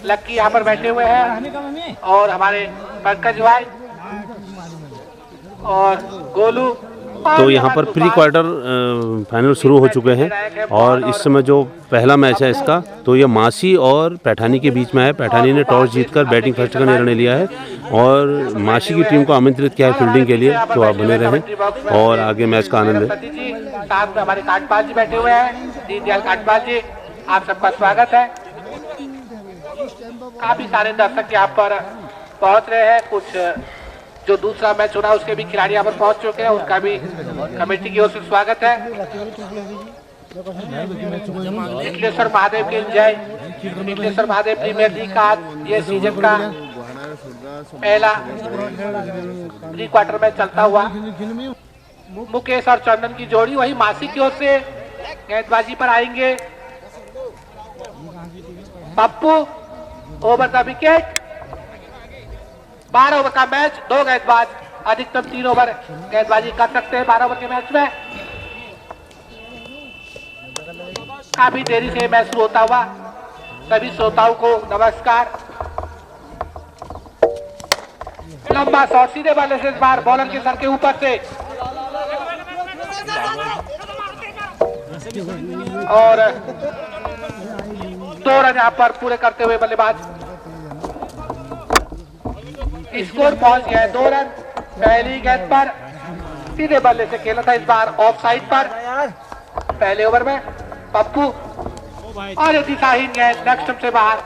लक्की यहाँ पर बैठे हुए हैं और हमारे पंकज भाई और गोलू। तो यहाँ पर प्री क्वार्टर फाइनल शुरू हो चुके हैं और इस समय जो पहला मैच है इसका तो ये मासी और पैठानी के बीच में है। पैठानी ने टॉस जीतकर बैटिंग फर्स्ट का निर्णय लिया है और मासी की टीम को आमंत्रित किया है फील्डिंग के लिए। तो आप बने रहें और आगे मैच का आनंद लें। साथ में हमारे काटपाल जी बैठे हुए हैं, दीनदयाल काटपाल जी, आप सबका स्वागत है। काफी सारे दर्शक यहाँ पर पहुँच रहे हैं। कुछ जो दूसरा मैच हो रहा है उसके भी खिलाड़ी यहाँ पर पहुंच चुके हैं, उनका भी कमेटी की ओर से स्वागत है। निखिलेश्वर महादेव की जय। निखिलेश्वर महादेव प्रीमियर लीग का ये सीजन का पहला प्री क्वार्टर मैच चलता हुआ। मुकेश और चंदन की जोड़ी वही मासी की ओर से गेंदबाजी पर आएंगे। Pappu over the wicket. 12 over का मैच, 2 गेंदबाज अधिकतम 3 ओवर गेंदबाजी कर सकते हैं 12 ओवर के मैच में। काफी देरी से मैच शुरू होता हुआ। सभी श्रोताओं को नमस्कार। लंबा शॉट सीधे बल्ले से इस बार बॉलर के सर के ऊपर से और 2 रन यहाँ पर पूरे करते हुए बल्लेबाज। स्कोर पहुंच गया है 2 रन। पहली गेंद पर सीधे बल्ले से खेला था, इस बार ऑफ साइड पर पहले ओवर में पप्पू और ये दिशाहीन गेंद नेक्स्ट से बाहर।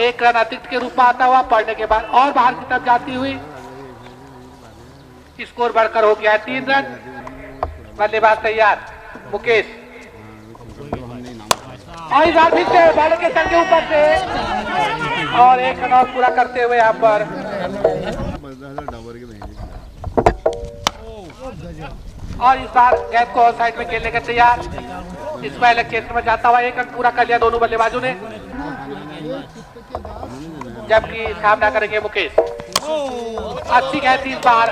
1 रन अतिरिक्त के रूप में आता हुआ पड़ने के बाद और बाहर की तरफ जाती हुई स्कोर बढ़कर हो गया है 3 रन। बल्लेबाज तैयार मुकेश और इस बार फिर से बॉलर के सर के ऊपर से और 1 रन और पूरा करते हुए यहाँ पर और इस बार गेंद को ऑफ साइड में खेलने का तैयार। इसको अलग क्षेत्र में जाता हुआ 1 रन पूरा कर लिया दोनों बल्लेबाजों ने, जबकि सामना करेंगे मुकेश। अच्छी गेंद इस बार,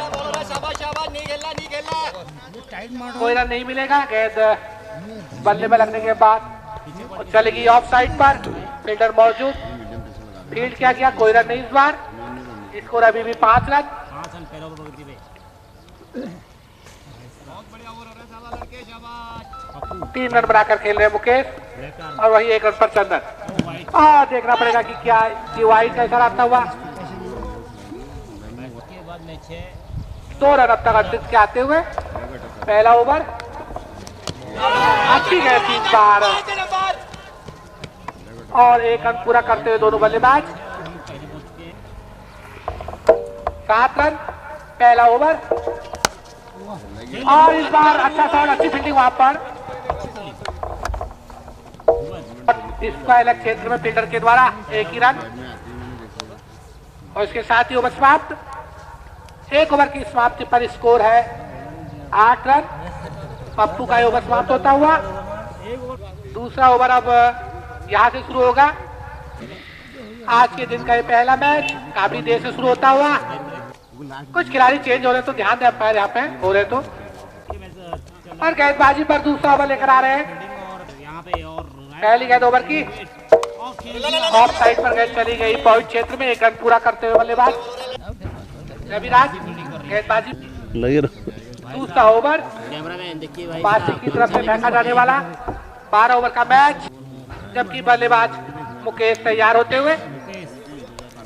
कोई रन नहीं मिलेगा। गेंद बल्ले में लगने के बाद चलेगी ऑफ साइड पर, फील्डर मौजूद, फील्ड क्या किया, कोई रन नहीं इस बार। स्कोर अभी भी 5 रन। 3 रन बनाकर खेल रहे मुकेश और वही 1 रन पर चंदन। देखना पड़ेगा कि क्या वाइड का इशारा आता हुआ। 2 रन अब तक अतिरिक्त के आते हुए पहला ओवर। अच्छी गेंद 3 बार और 1 रन पूरा करते हुए दोनों बल्लेबाज। 7 रन पहला ओवर और इस बार अच्छा शॉट, अच्छी फील्डिंग वहां पर। इसका अलग क्षेत्र में फील्डर के द्वारा 1 ही रन और इसके साथ ही ओवर समाप्त। 1 ओवर की समाप्ति पर स्कोर है 8 रन। पप्पू का ओवर समाप्त होता हुआ। दूसरा ओवर अब यहाँ से शुरू होगा। आज के दिन का ये पहला मैच काफी देर से शुरू होता हुआ। कुछ खिलाड़ी चेंज हो रहे तो ध्यान दे अंपायर यहाँ पे हो रहे तो। और गेंदबाजी पर दूसरा ओवर लेकर आ रहे हैं। पहली गेंद ओवर की ऑफ साइड पर गेंद चली गई पॉइंट क्षेत्र में। 1 रन पूरा करते हुए बल्लेबाज रविराज। गेंदबाजी दूसरा ओवर पासी की तरफ से फेंका जाने वाला 12 ओवर का मैच, जबकि बल्लेबाज मुकेश तैयार होते हुए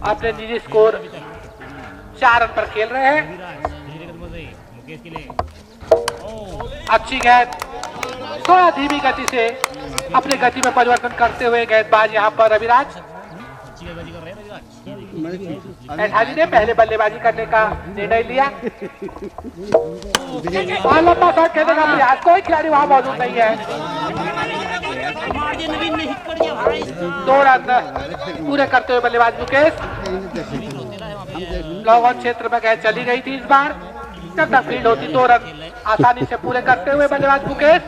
अपने निजी स्कोर 4 रन पर खेल रहे हैं। अच्छी गेंद थोड़ा धीमी गति से अपनी गति में परिवर्तन करते हुए गेंदबाज यहाँ पर रविराज। पैठानी ने पहले बल्लेबाजी करने का निर्णय लिया और लंबा शॉट खेलने का प्रयास। कोई खिलाड़ी वहां मौजूद नहीं है। 2 रन पूरे करते हुए बल्लेबाज मुकेश। लॉन्ग ऑन क्षेत्र में गेंद चली गई थी इस बार। जब तक फील्ड होती 2 रन आसानी से पूरे करते हुए बल्लेबाज मुकेश।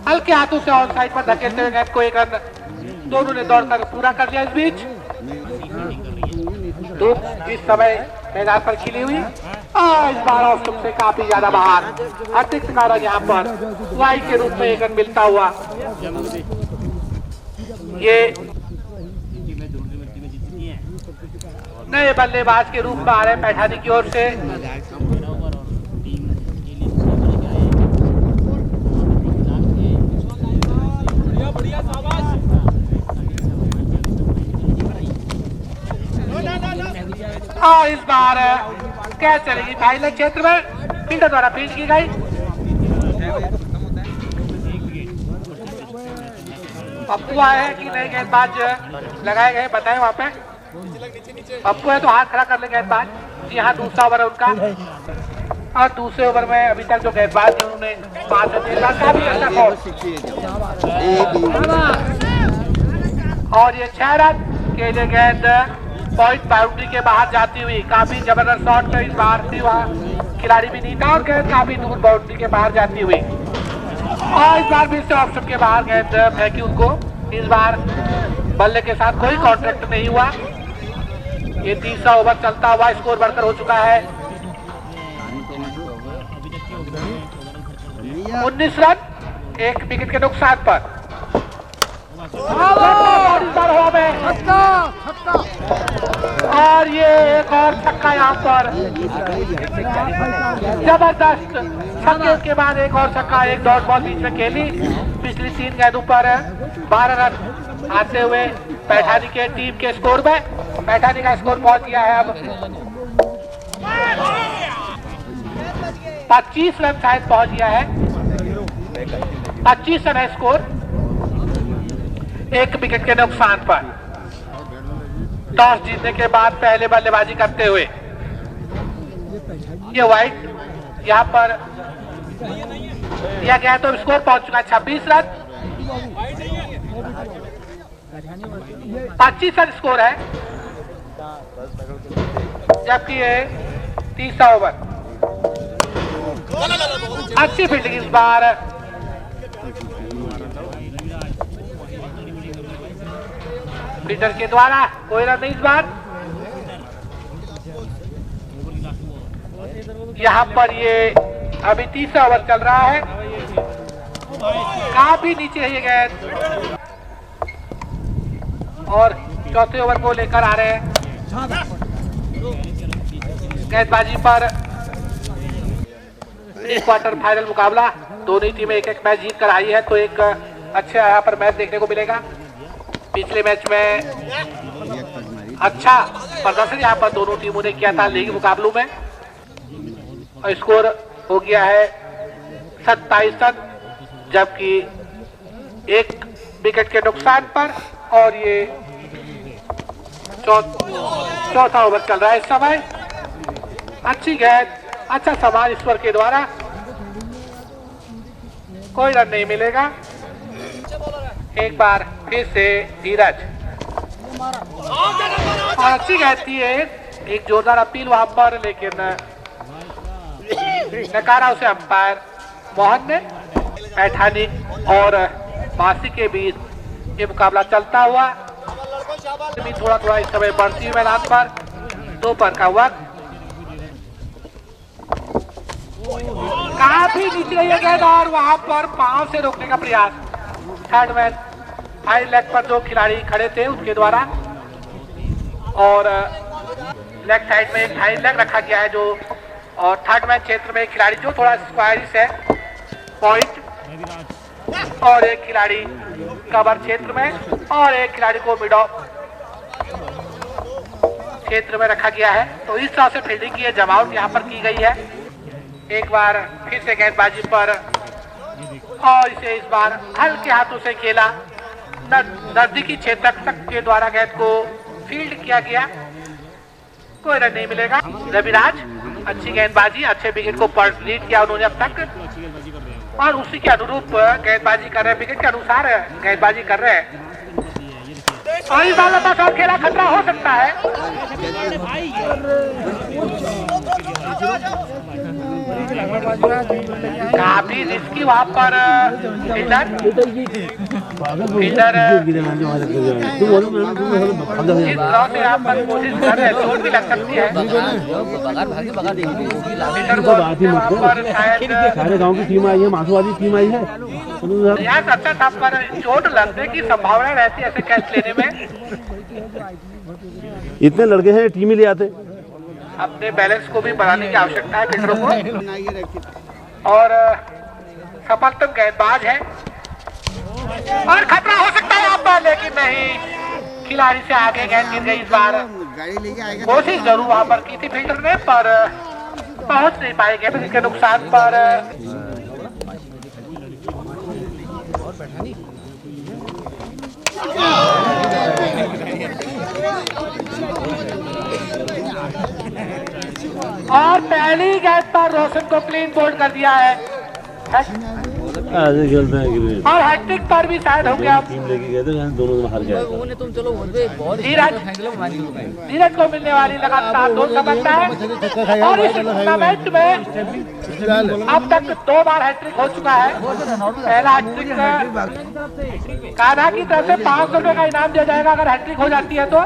हल्के हाथों से ऑन साइड पर धकेलते हुए गेंद को 1 रन दोनों ने दौड़कर पूरा कर लिया। इस बीच धूप इस समय मैदान पर खिली हुई और इस बार ऑफ स्टंप से काफी ज्यादा बाहर। अतिरिक्त का रन यहाँ पर वाइड के रूप में 1 रन मिलता हुआ। ये नए बल्लेबाज के रूप में आ रहे हैं पैठानी की ओर से। और इस बार कैच चलेगी फाइनल क्षेत्र में, फील्डर द्वारा फील्ड की गई। पप्पू आए हैं कि नहीं गेंदबाज लगाए गए बताए वहां पे। पप्पू है तो हाथ खड़ा कर ले गेंदबाज। जी हाँ, दूसरा ओवर है उनका। और दूसरे ओवर में अभी तक जो गेंदबाज थे उन्होंने 5 गेंदबाज का भी अच्छा कॉल। और ये 6 रन के लिए गेंद पॉइंट बाउंड्री के बाहर जाती हुई, काफी जबरदस्त शॉट इस बार थी, वहाँ खिलाड़ी भी नहीं था और गेंद काफी दूर बाउंड्री के बाहर जाती हुई। और इस बार भी इससे ऑप्शन के बाहर गेंद फेंकी उनको। इस बार बल्ले के साथ कोई कॉन्ट्रैक्ट नहीं हुआ। ये तीसरा ओवर चलता हुआ स्कोर बढ़कर हो चुका है 19 रन, 1 विकेट के नुकसान पर। और ये एक और छक्का यहाँ पर, जबरदस्त छक्के के बाद एक और छक्का, एक डॉट बॉल बीच में खेली। पिछली 3 गेंदों पर 12 रन आते हुए पैठानी के टीम के स्कोर में। पैठानी का स्कोर पहुंच गया है अब 25 रन शायद पहुंच गया है। 25 रन है स्कोर, 1 विकेट के नुकसान पर। टॉस जीतने के बाद पहले बल्लेबाजी करते हुए ये वाइट यहाँ पर दिया गया, तो स्कोर पहुंच चुका है 26 रन। 25 रन स्कोर है, जबकि ये तीसरा ओवर। अच्छी फील्डिंग इस बार, फील्डर के द्वारा कोई रन नहीं इस बार। यहाँ पर ये अभी तीसरा ओवर चल रहा है, काफी नीचे है ये गेंद। और चौथे ओवर को लेकर आ रहे हैं गेंदबाजी पर। क्वार्टर फाइनल मुकाबला, दोनों टीमें एक मैच जीत कर आई है, तो एक अच्छा यहाँ पर मैच देखने को मिलेगा। पिछले मैच में अच्छा प्रदर्शन यहाँ पर दोनों टीमों ने किया था लीग मुकाबलों में, और स्कोर हो गया है 27 रन, जबकि 1 विकेट के नुकसान पर। और ये चौथा ओवर चल रहा है इस समय। अच्छी गेंद, अच्छा समान ईश्वर के द्वारा, कोई रन नहीं मिलेगा। एक बार फिर से धीरज, और अच्छी गेंद थी, एक जोरदार अपील वहां पर, लेकिन नकारा उसे अंपायर मोहन ने। पैठानी और मासी के बीच ये मुकाबला चलता हुआ भी थोड़ा थोड़ा इस समय बढ़ती हुई मैदान पर। दोपहर का वक्त, काफी नीचे ये गेंद और वहां पर पांव से रोकने का प्रयास। थर्ड मैन हाई लेग पर जो खिलाड़ी खड़े थे उसके द्वारा, और लेग साइड में एक हाई लेग रखा गया है जो, और थर्ड मैन क्षेत्र में एक खिलाड़ी जो थोड़ा स्क्वायरिश है पॉइंट, और एक खिलाड़ी कवर क्षेत्र में, और एक खिलाड़ी को मिड ऑफ क्षेत्र में रखा गया है। तो इस तरह से फील्डिंग की जमावट यहाँ पर की गई है। एक बार फिर से गेंदबाजी पर, और इसे इस बार हल्के हाथों से खेला, नजदीकी क्षेत्र तक के द्वारा गेंद को फील्ड किया गया, कोई रन नहीं मिलेगा। रविराज अच्छी गेंदबाजी, अच्छे विकेट को लीड किया उन्होंने अब तक, और उसी के अनुरूप गेंदबाजी कर रहे हैं, विकेट के अनुसार गेंदबाजी कर रहे हैं। और इस बार लंबा शॉट खेला, खतरा हो सकता है। काफी रिस्की वहां पर फील्डर, फील्डर इस ड्रॉ से आप पर कोशिश कर रहे हैं, चोट भी लग सकती है। फील्डर को यहाँ पर शायद सारे गांव की टीम आई है, मासूवादी टीम आई है। यहाँ अच्छा था पर चोट लगने की संभावना रहती है ऐसे कैच लेने में। इतने लड़के हैं, टीम ही ले आते। अपने बैलेंस को भी बढ़ाने की आवश्यकता है फील्डरों को। और सफलतम गेंदबाज है और खतरा हो सकता है यहाँ पर, लेकिन नहीं, खिलाड़ी से आगे गेंद गिर गई। इस बार कोशिश जरूर वहां पर की थी फील्डर ने, पर पहुंच नहीं पाए गेंद, जिसके नुकसान पर और पहली गेंद पर रोशन को क्लीन बोल्ड कर दिया है खेलते हैं और हैट्रिक पर भी शायद हो गया। टीम लेके गए थे, दोनों हार गए। धीरज को मिलने वाली लगातार 2 समझता है और इस टूर्नामेंट में अब तक 2 बार हैट्रिक हो चुका है। पहला हैट्रिक कान्हा की तरफ से 500 रुपए का इनाम दिया जाएगा अगर हैट्रिक हो जाती है तो।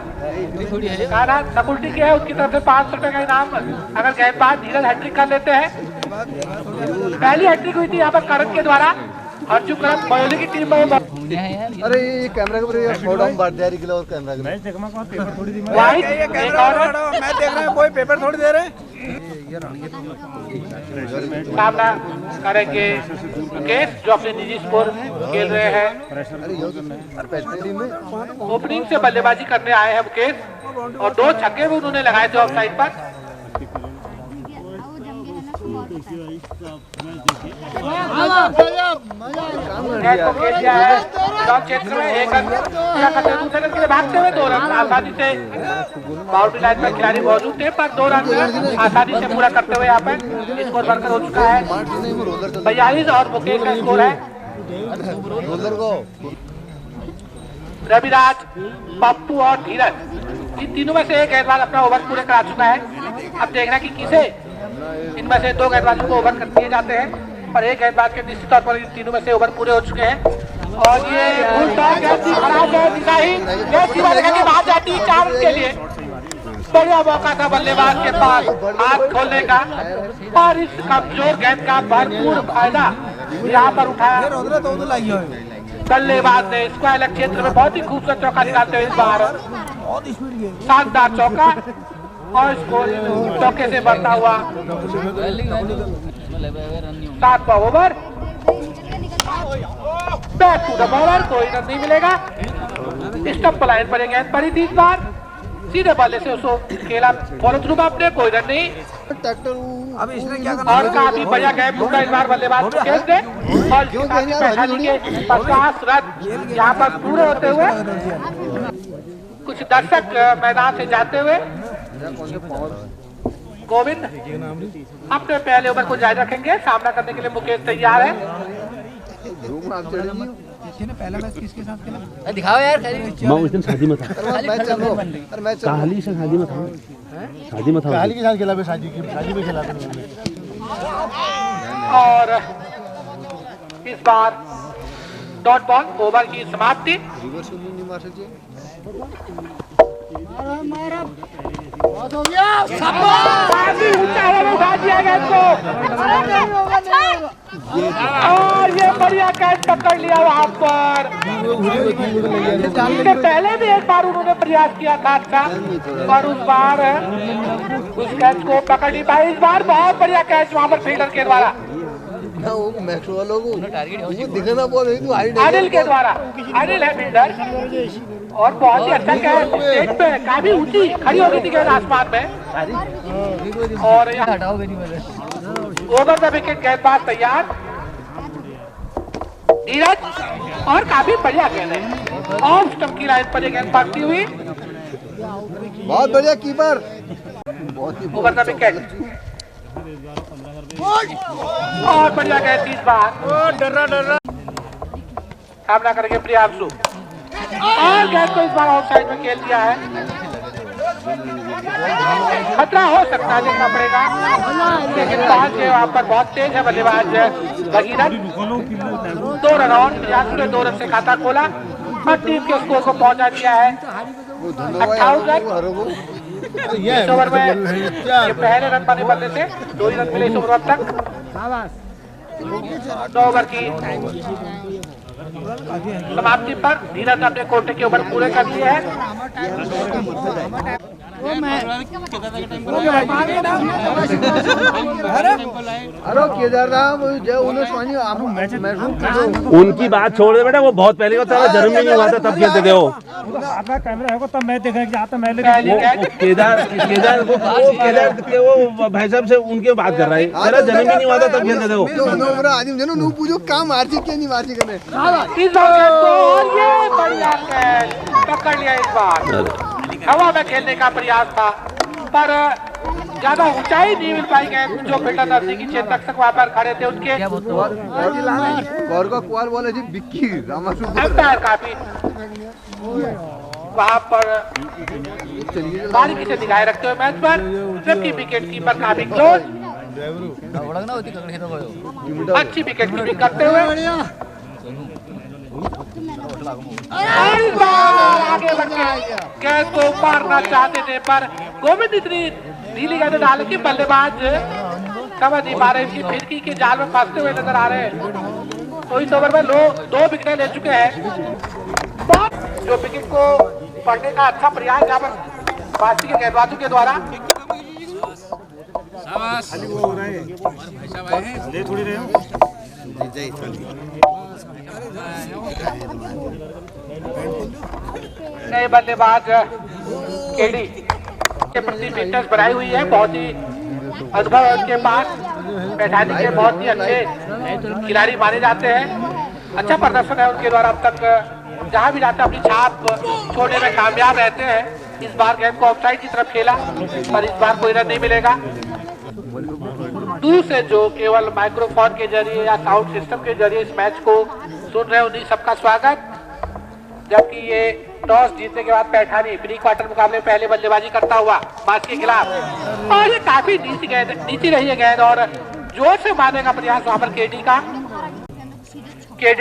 कान्हा सकुल्टी की है, उसकी तरफ से 500 रुपए का इनाम अगर गेंदबाज धीरज हैट्रिक कर लेते हैं। पहली हैट्रिक हुई थी यहाँ पर करण के द्वारा। अर्जुन करण बयोली की टीम में। अरे ये कैमरा के ऊपर फोटो हम बांट दे रही और कैमरा के मैच देख रहे हैं, कोई पेपर थोड़ी दे रहे हैं। सामना करेंगे मुकेश जो अपने निजी स्कोर खेल रहे हैं। ओपनिंग से बल्लेबाजी करने आए हैं मुकेश और 2 छक्के भी उन्होंने लगाए थे ऑफ साइड पर। को खेल दिया है लॉन्ग क्षेत्र में, 1 रन पूरा करते हुए दूसरे रन के लिए भागते हुए 2 रन आसानी से बाउंड्री लाइन पर खिलाड़ी मौजूद थे, पर 2 रन आसानी से पूरा करते हुए यहाँ पर स्कोर बढ़कर हो चुका है 42 और मुकेश का स्कोर है। रविराज, पप्पू और धीरज, इन तीनों में से एक गेंदबाज अपना ओवर पूरे करा चुका है। अब देखना कि किसे इनमें से 2 गेंदबाजों को ओवर कर दिए जाते हैं, पर एक गेंदबाज के निश्चित तौर पर इन तीनों में से ओवर पूरे हो चुके हैं। और ये बाहर जाती है 4 रन के लिए। बढ़िया मौका था बल्लेबाज के पास हाथ खोलने का और इस कमजोर गेंद का भरपूर फायदा यहाँ पर उठाया बल्लेबाज ने। स्क्वायर लेग क्षेत्र में बहुत ही खूबसूरत चौका निकालते हुए इस बार शानदार चौका और स्कोर चौके से बढ़ता हुआ 7वां over. Back to the bowler, कोई रन नहीं मिलेगा। स्टंप लाइन पर एक गेंद पड़ी थी इस बार, सीधे बल्ले से उसको खेला फॉलो थ्रू आपने, कोई रन नहीं। अब इसने क्या करना और काफी बढ़िया गैप ढूंढा इस बार बल्लेबाज को खेल दे और पैठानी के 50 रन यहाँ पर पूरे होते हुए कुछ दर्शक मैदान से जाते हुए गोविंद अपने पहले ओवर को जारी रखेंगे। सामना करने के लिए मुकेश तैयार है। पहला मैच किसके साथ खेला? दिखाओ यार। मैं उस दिन शादी में था, काली से शादी में था, शादी में था, काली के साथ खेला, शादी में खेला था। और इस बार डॉट बॉल ओवर की समाप्ति। काफी ऊंचा हवा उठा दिया गया इसको और ये बढ़िया कैच पकड़ लिया वहां पर। इससे पहले भी एक बार उन्होंने प्रयास किया था अच्छा, पर उस बार उस कैच को पकड़ नहीं पाए। इस बार बहुत बढ़िया कैच वहां पर फील्डर के द्वारा अनिल के द्वारा। अनिल है फील्डर और बहुत ही अच्छा कैच स्टेज पे काफी ऊंची खड़ी हो गई थी आसमान में। और ओवर द विकेट गेंदबाज तैयार धीरज और काफी बढ़िया गेंद है ऑफ स्टंप की लाइन पर गेंद पड़ती हुई। बहुत बढ़िया कीपर। ओवर द विकेट और बढ़िया गेंद इस बार सामना करेंगे प्रियांशु और गेंद को इस बार ऑफ साइड में खेल दिया है। खतरा हो सकता है, देखना पड़ेगा, लेकिन पहुंच के वहां पर बहुत तेज है बल्लेबाज भगीरथ 2 रन और 2 रन से खाता खोला और टीम के स्कोर को पहुंचा दिया है 58 रन। इस ओवर में ये पहले रन पाने बदले से 2 ही रन मिले इस ओवर अब तक। 9 ओवर की समाप्ति पर धीरज अपने कोटे के ओवर पूरे कर लिए हैं। उनकी बात छोड़ दे बेटा, वो बहुत पहले का तेरा जन्म ही नहीं हुआ था तब खेलते थे वो। आपका कैमरा है तब मैं देखा कि आता मैं केदार के वो भाई साहब से उनके बात कर रहा है, तेरा जन्म ही नहीं हुआ था तब खेलते थे वो। पकड़ लिया इस बार, हवा में खेलने का प्रयास था पर ज्यादा ऊंचाई नहीं मिल पाई गए। जो बेटा नजदीकी चेतक वहां पर खड़े थे उनके अंपायर काफी वहां पर बारीकी से निगाहें रखते हुए मैच पर, जबकि विकेट कीपर काफी क्लोज अच्छी विकेट कीपिंग करते हुए आगे बढ़ के गेंद को मारना चाहते थे पर गोविंद इतनी ढीली गेंद डाले कि बल्लेबाज समझ नहीं पा रहे, इसकी फिरकी के जाल में फंसते हुए नजर आ रहे हैं। तो इस ओवर में 2 विकेट ले चुके हैं। जो विकेट को पढ़ने का अच्छा प्रयास यहाँ पर बासी के गेंदबाजों के द्वारा। नए बल्लेबाज केडी के प्रति फिटनेस बनाई हुई है, बहुत ही अनुभव है उनके पास। पैठानी के बहुत ही अच्छे खिलाड़ी माने जाते हैं, अच्छा प्रदर्शन है उनके द्वारा अब तक। जहां भी जाते हैं अपनी छाप छोड़ने में कामयाब रहते हैं। इस बार गेंद को ऑफसाइड की तरफ खेला पर इस बार कोई रन नहीं मिलेगा। दूर से जो केवल माइक्रोफोन के जरिए या साउंड सिस्टम के जरिए इस मैच को सुन रहे हैं उन्हीं सबका स्वागत। जबकि ये टॉस जीतने के बाद पैठानी प्री क्वार्टर मुकाबले पहले बल्लेबाजी करता हुआ बास के खिलाफ, और ये काफी नीची रही है गेंद और जोर से मारने का प्रयास वहां पर केडी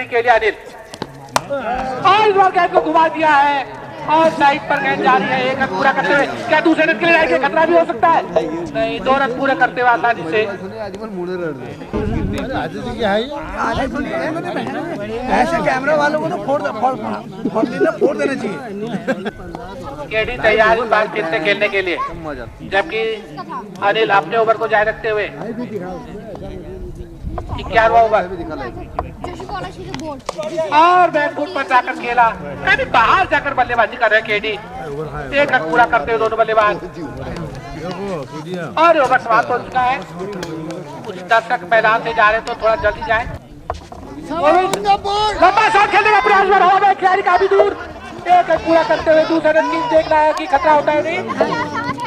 के लिए अनिल, और इस बार गेंद को घुमा दिया है और साइड पर गेंद जा रही है। 1 रन पूरा करते हुए क्या दूसरे रन के लिए जाएंगे, खतरा भी हो सकता है। नहीं, 2 रन पूरे करते हुए आसानी से ऐसे कैमरा वालों को तो फोड़ देना चाहिए। केडी तैयार इस बार फिर से खेलने के लिए, जबकि अनिल अपने ओवर को जारी रखते हुए 11वां ओवर और बैकफुट पर जाकर खेला, कभी बाहर जाकर बल्लेबाजी कर रहे हैं केडी। 1 रन पूरा करते हुए दोनों बल्लेबाज और ओवर समाप्त हो चुका है। कुछ दर्शक मैदान से जा रहे तो थोड़ा जल्दी जाए। लंबा शॉट खेलने का प्रयास में हवा में खिलाड़ी काफी दूर, 1 रन पूरा करते हुए दूसरे रन की देख रहा है कि खतरा होता है नहीं,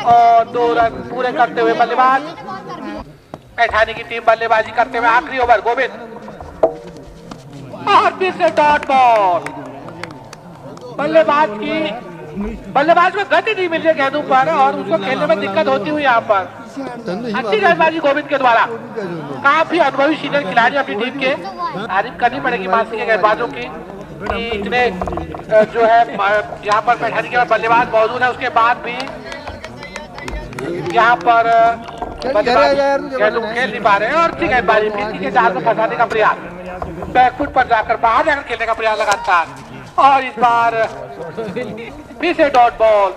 और 2 रन पूरे करते हुए बल्लेबाज पैठानी की टीम बल्लेबाजी करते हुए आखिरी ओवर गोविंद, और फिर से डॉट बॉल। बल्लेबाज को गति नहीं मिल रही गेंदों पर और उसको खेलने में दिक्कत होती हुई यहाँ पर। अच्छी गेंदबाजी गोविंद के द्वारा, काफी अनुभवी सीनियर खिलाड़ी अपनी टीम के तारीफ करनी पड़ेगी मासी के गेंदबाजों की, इतने जो है यहाँ पर पैठानी के बल्लेबाज मौजूद है, उसके बाद भी यहाँ पर गेंदों खेल नहीं पा रहे हैं। और अच्छी गेंदबाजी फिर के जाल में फंसाने का प्रयास, बैकफुट पर जाकर बाहर जाकर खेलने का प्रयास लगातार, और इस बार फिर से डॉट बॉल।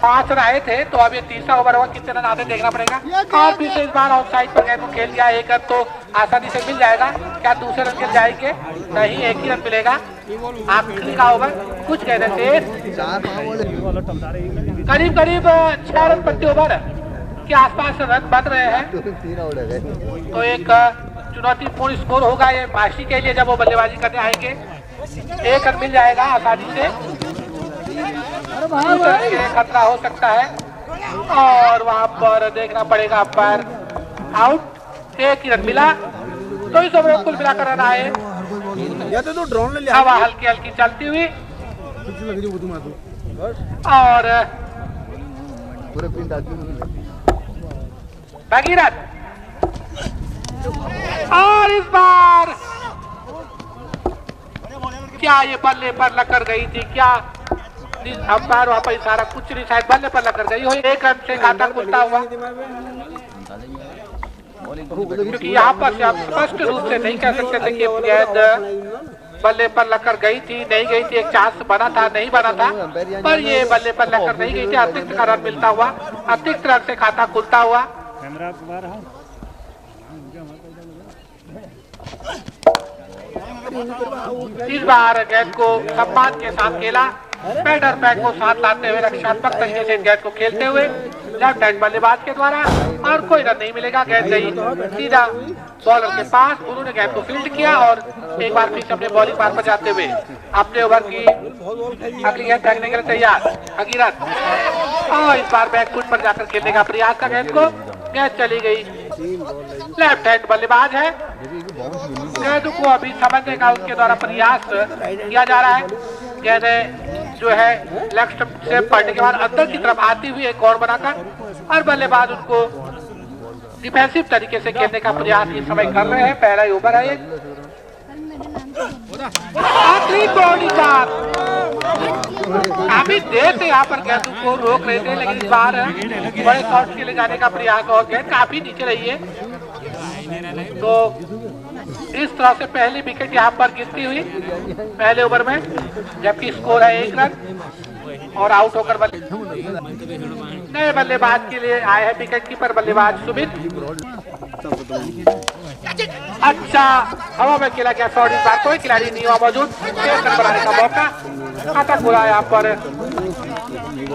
5 रन आए थे तो अब ये तीसरा ओवर होगा, कितने रन आते देखना पड़ेगा। और फिर से इस बार ऑफसाइड पर गेंद को खेल दिया, 1 रन तो आसानी से मिल जाएगा। क्या दूसरे रन के जाएंगे? नहीं, 1 ही रन मिलेगा। आखिरी का ओवर, कुछ गेंदें तेज, करीब 6 रन प्रति ओवर के आसपास रन बन रहे हैं। तो एक चुनौतीपूर्ण स्कोर होगा ये बाशी के लिए, जब वो बल्लेबाजी करने आएंगे 1 रन मिल जाएगा आसानी से, खतरा हो सकता है। और वहां पर देखना पड़ेगा अंपायर आउट, 1 ही रन मिला। तो इस ओवर कुल मिलाकर रन आए, हवा हल्की हल्की चलती हुई, और भगीरथ और इस बार क्या ये बल्ले पर लग गई थी क्या? अंपायर वहां पर इशारा कुछ नहीं, शायद बल्ले पर लग गई हो। 1 रन से खाता खुलता हुआ, क्योंकि यहाँ पर से आप स्पष्ट रूप से नहीं कह सकते थे कि गेंद बल्ले पर लगकर गई थी नहीं गई थी। एक चांस बना था नहीं बना था, पर ये बल्ले पर लगकर नहीं गई थी। अतिरिक्त का रन मिलता हुआ, अतिरिक्त रन से खाता खुलता हुआ। इस बार गेंद को सम्मान के साथ खेला, बैटर पैक को साथ लाते हुए रक्षात्मक तरीके से गेंद को खेलते हुए लेफ्ट हैंड बल्लेबाज के द्वारा, और कोई रन नहीं मिलेगा। गेंद गई सीधा बॉलर के पास, उन्होंने गेंद को फील्ड किया और एक बार फिर अपने बॉलिंग मार्ग पर जाते हुए अपने ओवर की अगली गेंद फेंकने के लिए तैयार भगीरथ, और इस बार बैकफुट पर जाकर खेलने का प्रयास था। गेंद को गेंद चली गई, लेफ्ट हैंड बल्लेबाज है, गेंद को अभी समझने का उसके द्वारा प्रयास किया जा रहा है। गेंद जो है लेग स्टंप से पड़ने के बाद अंदर की तरफ आती हुई एक और बनाकर, और बल्लेबाज उनको डिफेंसिव तरीके से खेलने का प्रयास इस समय कर रहे हैं। पहला ही ओवर है, आखिरी बॉडी चार काफी देर से यहाँ पर गेंद को रोक रहे थे, लेकिन इस बार बड़े शॉट्स के लिए जाने का प्रयास और गेंद काफी नीचे रही है। तो इस तरह से पहली विकेट यहाँ पर गिरती हुई पहले ओवर में, जबकि स्कोर है 1 रन और आउट होकर नए बल्लेबाज के लिए आए हैं विकेट कीपर बल्लेबाज सुमित। अच्छा हवा में खेला गया शॉट, इस बार कोई खिलाड़ी नहीं हुआ मौजूद, 6 रन बनाने का मौका खाता खुला यहाँ पर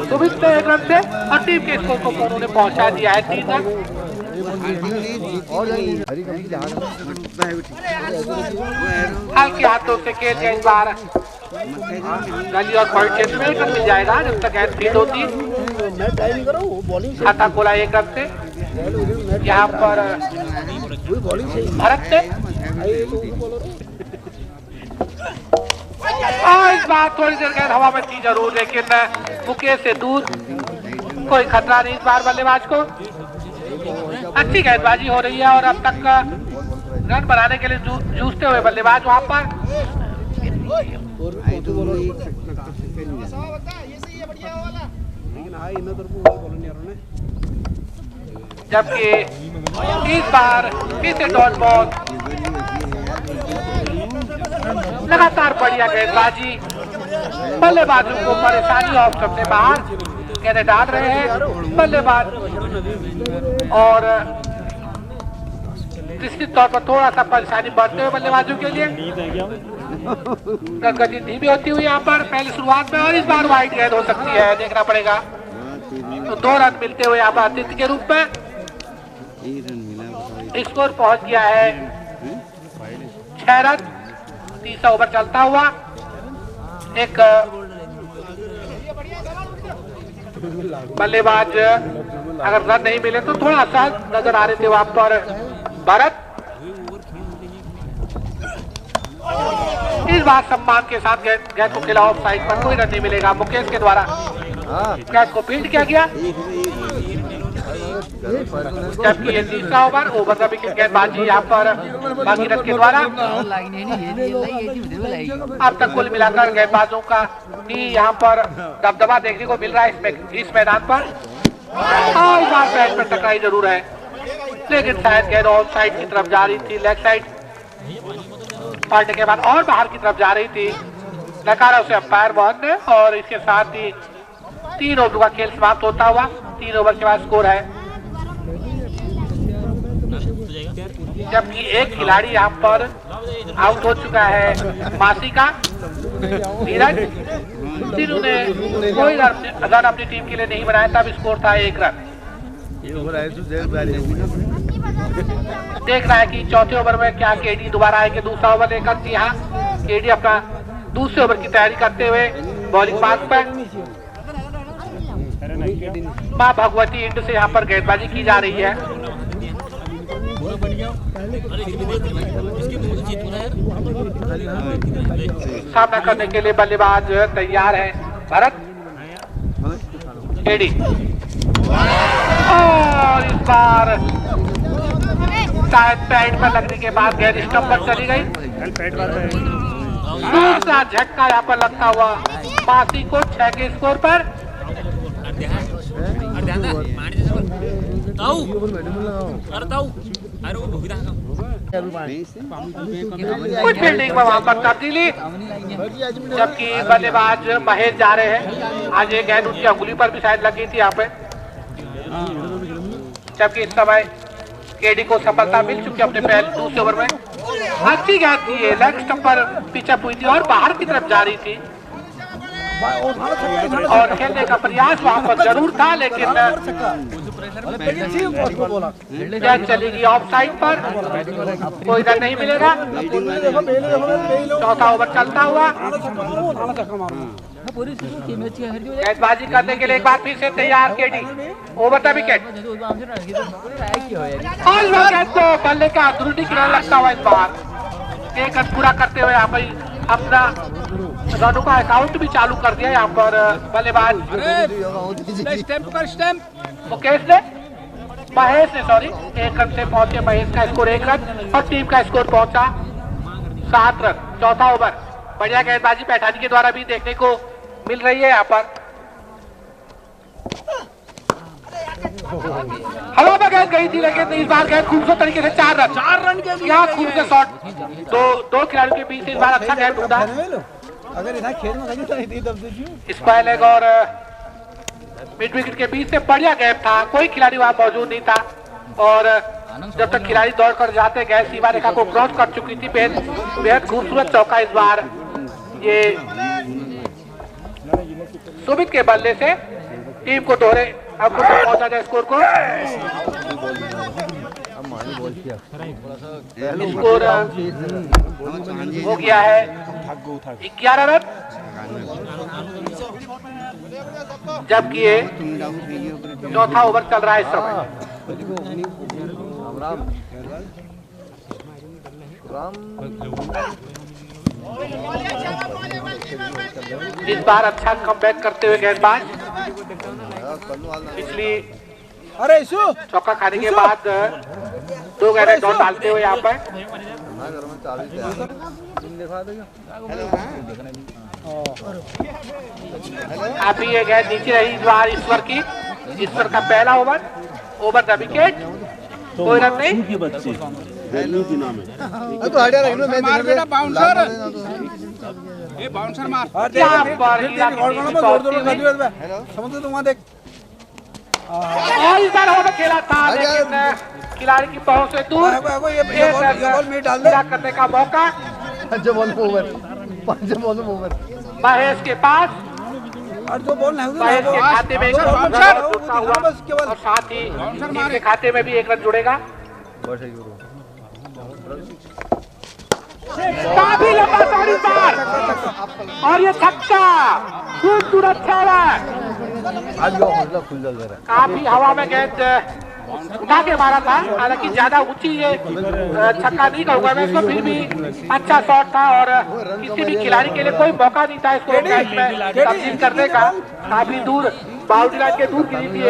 सुमित ने 1 रन से, और टीम के स्कोर को उन्होंने पहुंचा दिया है 3 रन। हल्के हाथों से खेल गया इस बार गली और पॉइंट क्षेत्र में 1 रन मिल जाएगा जब तक गेंद फील्ड होती। खाता खोला 1 रन से यहाँ पर भरत ने, और इस बार थोड़ी देर गेंद हवा में थी जरूर, लेकिन मुकेश से दूर, कोई खतरा नहीं इस बार बल्लेबाज को। अच्छी गेंदबाजी हो रही है और अब तक रन बनाने के लिए जूझते हुए बल्लेबाज वहां पर। जबकि इस बार फिर से डॉट बॉल, लगातार बढ़िया गेंदबाजी, बल्लेबाजों को परेशानी ऑप्शन से बाहर गेंदें डाल रहे हैं बल्लेबाज, और निश्चित तौर पर थोड़ा सा परेशानी बढ़ते हुए बल्लेबाजों के लिए गति धीमी होती हुई यहाँ पर पहली शुरुआत में, और इस बार वाइड गेंद हो सकती है, देखना पड़ेगा। तो 2 रन मिलते हुए यहाँ पर अतिथि के रूप में स्कोर पहुंच गया है 6 रन। 30 ओवर चलता हुआ एक बल्लेबाज अगर रन नहीं मिले तो थोड़ा सा नजर आ रहे थे वहां पर भरत। इस बार सम्मान के साथ गेंद को खेला ऑफ साइड पर, कोई रन नहीं मिलेगा। मुकेश के द्वारा गेंद को फील्ड किया गया, जबकि ये तीसरा ओवर का विकेट गेंदबाजी यहाँ पर भागीरथ के द्वारा। अब तक कुल मिलाकर गेंदबाजों का ही यहाँ पर दबदबा देखने को मिल रहा है इस मैदान पर। और इस बार पैड पर टकराई जरूर है, लेकिन शायद गेंद ऑफ साइड की तरफ जा रही थी, लेग साइड पलटने के बाद और बाहर की तरफ जा रही थी। नकारा उसे अंपायर मोहन ने, और इसके साथ ही 3 ओवर का खेल समाप्त होता हुआ 3 ओवर के बाद स्कोर है, जबकि एक खिलाड़ी यहाँ पर आउट हो चुका है मासी का धीरज, जिन्होंने कोई रन अपनी टीम के लिए नहीं बनाया, तब स्कोर था 1 रन। देख रहा है कि चौथे ओवर में क्या केडी दोबारा आएंगे दूसरा ओवर लेकर। जी हाँ, केडी अपना दूसरे ओवर की तैयारी करते हुए बॉलिंग मार्ग पर। मां भगवती इंड से यहाँ पर गेंदबाजी की जा रही है। सामना करने के लिए बल्लेबाज तैयार है भरत। केडी, और इस बार शायद पैड पर लगने के बाद गेंद स्टंप पर चली गई। दूसरा झटका यहाँ पर लगता हुआ मासी को 6 के स्कोर पर। कुछ फील्डिंग में वहां पर तब्दीली, जबकि बल्लेबाज महेश जा रहे हैं। आज ये गेंद उनकी अंगुली पर भी शायद लगी थी यहाँ पे, जबकि इस समय केडी को सफलता मिल चुकी है अपने पहले दूसरे ओवर में। अच्छी गेंद थी ये, लेग स्टंप पर पिचअप हुई थी और बाहर की तरफ जा रही थी और खेलने का प्रयास वहां पर जरूर था, लेकिन गेंद चली गई ऑफ साइड पर, कोई रन नहीं मिलेगा। चौथा ओवर चलता हुआ, गेंदबाजी करने के लिए एक बार फिर से तैयार केडी। ओवर द विकेट और गेंद को बल्ले का अंदरूनी किनारा लगता हुआ इस बार एक रन पूरा करते हुए यहाँ पर अपना रनों का अकाउंट भी चालू कर दिया। यहाँ पर बल्लेबाज मुकेश ने महेश ने एक रन से पहुंचे। महेश का स्कोर 1 रन और टीम का स्कोर पहुंचा 7 रन। चौथा ओवर बढ़िया गेंदबाजी पैठानी के द्वारा भी देखने को मिल रही है। यहाँ पर हवा में गेंद गई थी, लेकिन इस बार गेंद खूबसूरत तरीके से 4 रन के क्या खूबसूरत शॉट। दो खिलाड़ियों के बीच इस बार अच्छा गेंद ढूंढा। अगर इधर खेल में गई स्क्वायर लेग और मिड विकेट के बीच से बढ़िया गैप था, कोई खिलाड़ी वहां मौजूद नहीं था और जब तक खिलाड़ी दौड़ कर जाते गए सीमा रेखा को क्रॉस कर चुकी थी। बेहद खूबसूरत चौका इस बार ये सुमित के बल्ले से टीम को दोहरे अब पहुंचा जाए स्कोर को। स्कोर हो गया है 11 रन, जबकि ये चौथा ओवर चल रहा है इस समय। इस बार अच्छा कमबैक करते हुए गेंदबाज पिछली चौका खाने के बाद 2 गेंदें डॉट डालते हुए यहाँ पर अभी ये गेंद नीचे रही इस बार ईश्वर का पहला ओवर द विकेट, कोई रन नहीं। और इस बार हवा में खेला था, लेकिन खिलाड़ी की पहुंच से दूर करने का मौका महेश के पास और महेश के खाते में और साथ ही इसके खाते में भी 1 रन जुड़ेगा। काफी लंबा सारी बार और ये छक्का खूबसूरत छक्का, काफी हवा में गेंद उठा के मारा था। हालांकि ज्यादा ऊंची ये छक्का नहीं कहूंगा मैं इसको, फिर भी अच्छा शॉट था और किसी भी खिलाड़ी के लिए कोई मौका नहीं था इसको कैच में तब्दील करने का। काफी दूर बाउंड्री लाइन के दूर गिरी थी,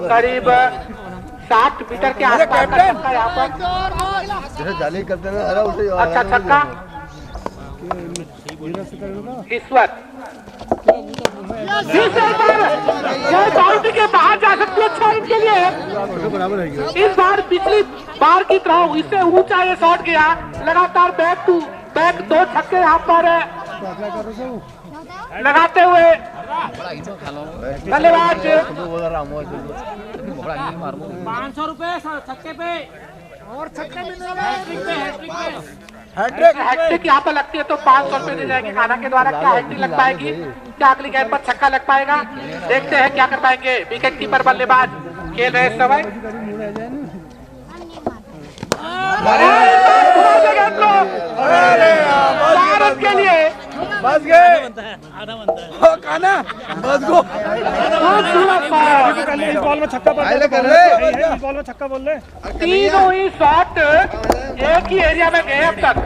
करीब 60 मीटर के आसपास का छक्का यहाँ पर। अच्छा छक्का ईश्वर बाउंड्री के बाहर जा सकती है 6 रन के लिए। इस बार पिछली बार की तरह इससे ऊंचा ये शॉट गया, लगातार बैक टू बैक 2 छक्के यहाँ पर लगाते हुए बल्लेबाज 500 रुपए छक्के पे और छक्के हैट्रिक यहाँ पर लगती है तो 500 रुपए दे जाएंगे। खाना के द्वारा क्या हैट्रिक लग पाएगी, क्या अगली गेंद पर छक्का लग पाएगा, देखते हैं क्या कर पाएंगे। विकेट कीपर बल्लेबाज खेल रहे समय के लिए बस गए काना बस गो इस बॉल में छक्का बॉल में छक्का बोल रहे। तीनों ही शॉट एक ही एरिया में गए अब तक।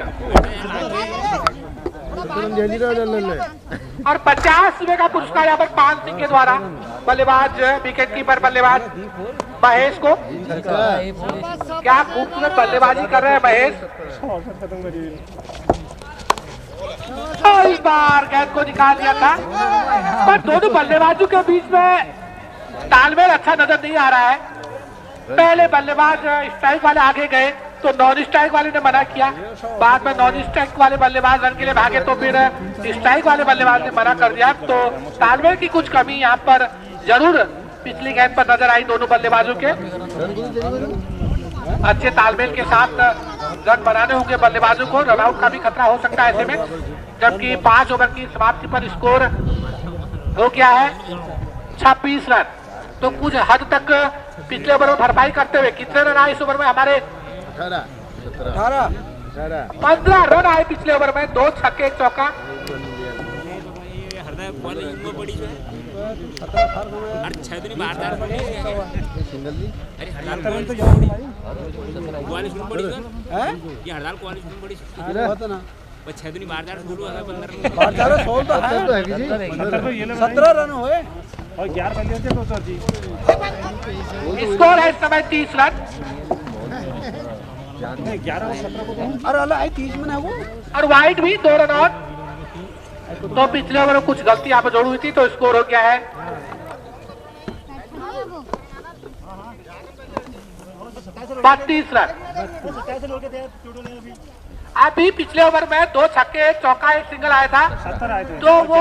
और 50 रुपए का पुरस्कार यहाँ पर पान सिंह के द्वारा बल्लेबाज विकेट कीपर बल्लेबाज महेश को। क्या खूबसूरत बल्लेबाजी कर रहे हैं महेश। इस बार गेंद को निकाल दिया था, पर दोनों बल्लेबाजों के बीच में तालमेल अच्छा नजर नहीं आ रहा है। पहले बल्लेबाज स्ट्राइक वाले आगे गए तो नॉन स्ट्राइक वाले ने मना किया, बाद में नॉन स्ट्राइक वाले बल्लेबाज रन के लिए भागे तो फिर स्ट्राइक वाले बल्लेबाज ने मना कर दिया। तो तालमेल की कुछ कमी यहाँ पर जरूर पिछली गेंद पर नजर आई दोनों बल्लेबाजों के। अच्छे तालमेल के साथ रन बनाने होंगे बल्लेबाजों को, रन आउट का भी खतरा हो सकता है ऐसे में। जबकि 5 ओवर की समाप्ति पर स्कोर हो गया है 26 रन। तो कुछ हद तक पिछले ओवर में भरपाई करते हुए कितने रन आए इस ओवर में हमारे 15 रन आए पिछले ओवर में, 2 छक्के 1 चौका। और 11 स्कोर है इस समय 30 रन। 11 और अल्लाह 30 में ना वो और वाइड भी 2 रन और। तो पिछले ओवर में कुछ गलती यहाँ पर जोड़ी हुई थी तो स्कोर हो गया है 32 रन। अभी पिछले ओवर में 2 छक्के 1 चौका 1 सिंगल आया था, तो वो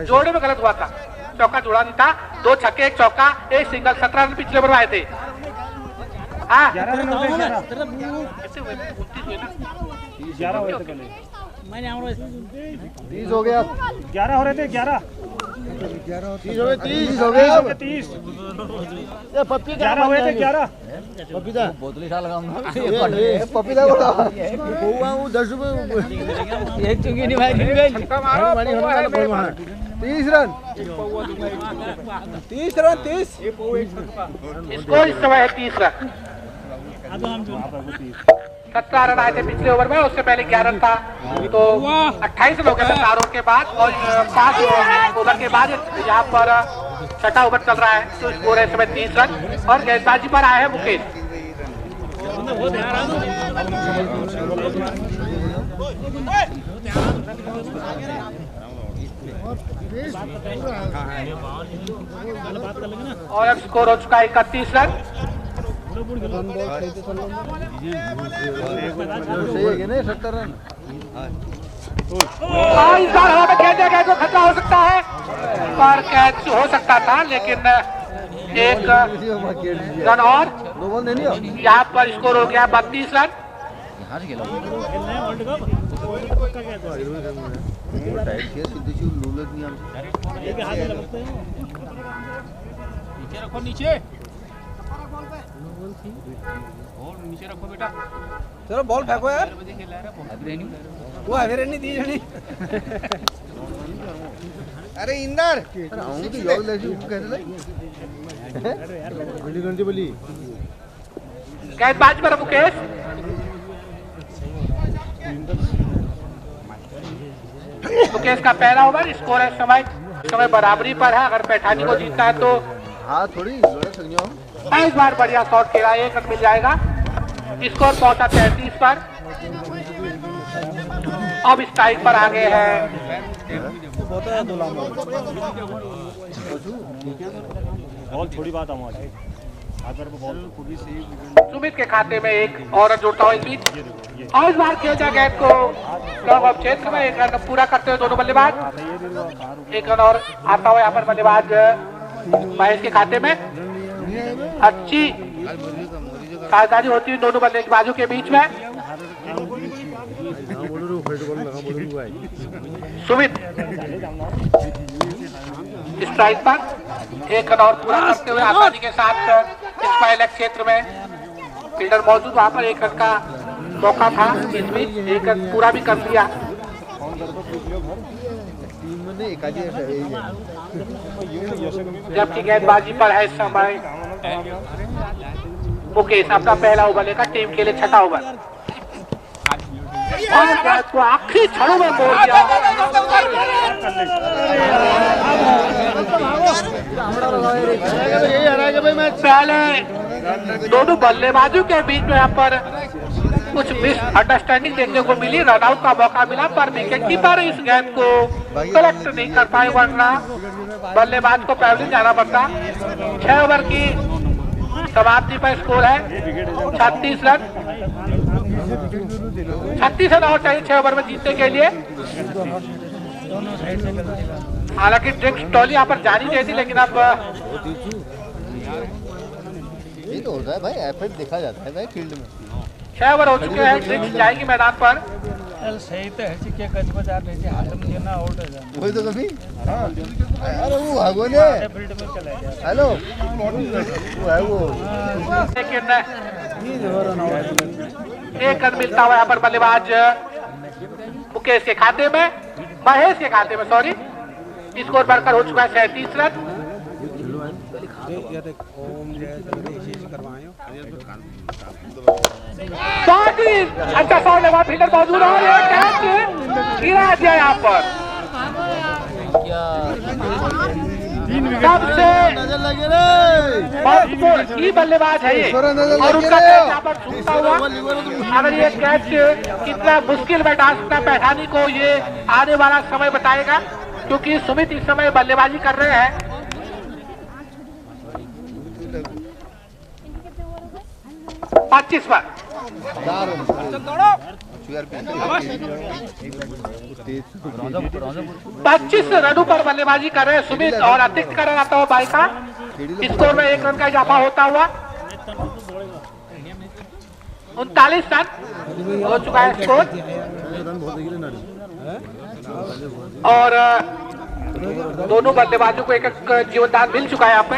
जोड़ने में गलत हुआ था, चौका जोड़ा नहीं था। 2 छक्के 1 चौका 1 सिंगल 17 रन पिछले ओवर में आए थे। हाँ 30 हो गया, 11 हो रहे थे, 11 30 हो गए, 30 हो गए, 30 पप्पी 11 हुए थे, 11 पपीता बोतल खा लगा पपीता को 10 रुपए एक चुंगी नहीं भाई 30 रन 30 रन 30 स्कोर इस समय है 30 रन। 17 रन आए थे पिछले ओवर में, उससे पहले 11 था, तो 28 रन हो गए थे 4 ओवर के बाद। और 5 ओवर के बाद यहाँ पर 6ठा ओवर चल रहा है, तो स्कोर है इस समय 30 रन। और गेंदबाजी पर आए हैं मुकेश। और अब स्कोर हो चुका है 31 रन। इस बार हवा में खेलने गए तो खतरा हो सकता है, पर कैच हो सकता था, लेकिन एक रन और। यहाँ पर स्कोर हो गया 32 रन। नीचे रखो बेटा, चलो बॉल फेंको यार, वो हैवी दी जनी। अरे इंदर गेंदबाजी पर मुकेश। मुकेश का पहला ओवर। स्कोर है समय बराबरी पर है। अगर पैठानी को जीतना है तो इस बार बढ़िया शॉट खेला, 1 रन मिल जाएगा। स्कोर पहुंचा 33 पर। अब स्ट्राइक पर आगे है थोड़ी बात सुमित के खाते में एक और जोड़ता हुआ इस बीच। और इस बार खेल जाए गेंद को लॉन्ग ऑफ क्षेत्र में 1 रन पूरा करते हुए दोनों बल्लेबाज। 1 रन और आता हुआ यहाँ पर बल्लेबाज महेश के खाते में। अच्छी साझेदारी होती हुई दोनों बल्लेबाजों के बीच में। सुमित स्ट्राइक पर 1 रन और पूरा करते हुए आसानी के साथ स्क्वायर लेग क्षेत्र में फील्डर मौजूद, वहां पर 1 रन का मौका था, इस बीच 1 रन पूरा भी कर दिया। जबकि गेंदबाजी पर है इस समय मुकेश। अपना पहला ओवर लेकर टीम के लिए 6ठा ओवर। और गेंद को आखिरी क्षणों में मोड़ दिया। पहले दोनों बल्लेबाजों के बीच में यहाँ पर कुछ मिस अंडरस्टैंडिंग देखने को मिली, रन आउट का मौका मिला पर विकेट कीपर इस गेंद को कलेक्ट नहीं कर पाए, वरना बल्लेबाज को पहले जाना पड़ता। 6 ओवर की समाप्ति पर स्कोर है 36 रन। 36 रन और चाहिए 6 ओवर में जीतने के लिए। हालांकि ड्रिंक्स टॉली यहाँ पर जानी चाहिए थी, लेकिन अब ये तो होता है भाई, एफर्ट देखा जाता है भाई फील्ड में। 6 ओवर हो चुके हैं, ड्रिंक्स जाएगी मैदान पर। सही तो है कि गज बाजार में हाथ में लेना आउट है वही तो कभी अरे वो भागो ने फील्ड में चला गया। हेलो वो है वो लेकिन एक रन मिलता हुआ यहाँ पर बल्लेबाज मुकेश के खाते में, महेश के खाते में, सॉरी। स्कोर बढ़कर हो चुका है 37 रन। बहुत ही अच्छा शॉट लगा, फील्डर मौजूद है और एक कैच गिरा दिया यहाँ पर। सबसे महत्वपूर्ण की बल्लेबाज है ये, और उनका कैच यहाँ पर छूटता हुआ। अगर ये कैच कितना मुश्किल में डाल सकता है पैठानी को, ये आने वाला समय बताएगा, क्योंकि सुमित इस समय बल्लेबाजी कर रहे हैं। पच्चीस पर 25 रनों पर बल्लेबाजी कर रहे हैं सुमित, और अतिरिक्त का रन आता हुआ बाई का। स्कोर में 1 रन का इजाफा होता हुआ 39 रन हो चुका है स्कोर। और दोनों बल्लेबाजों को एक एक जीवनदान मिल चुका है यहाँ पे।